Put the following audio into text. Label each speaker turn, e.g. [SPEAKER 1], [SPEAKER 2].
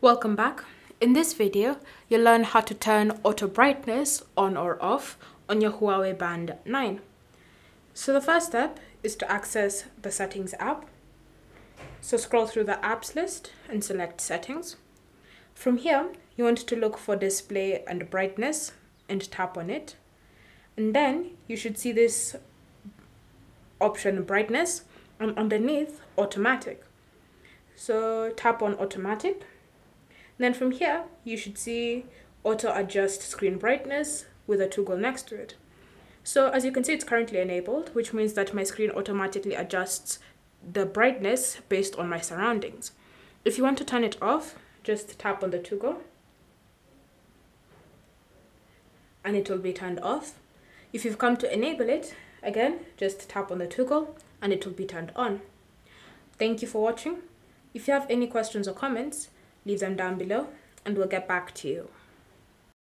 [SPEAKER 1] Welcome back. In this video, you'll learn how to turn auto brightness on or off on your Huawei Band 9. So the first step is to access the Settings app. So scroll through the apps list and select Settings. From here, you want to look for Display and Brightness and tap on it. And then you should see this option Brightness and underneath Automatic. So tap on Automatic. Then from here, you should see Auto Adjust Screen Brightness with a toggle next to it. So as you can see, it's currently enabled, which means that my screen automatically adjusts the brightness based on my surroundings. If you want to turn it off, just tap on the toggle and it will be turned off. If you've come to enable it, again, just tap on the toggle and it will be turned on. Thank you for watching. If you have any questions or comments, leave them down below and we'll get back to you.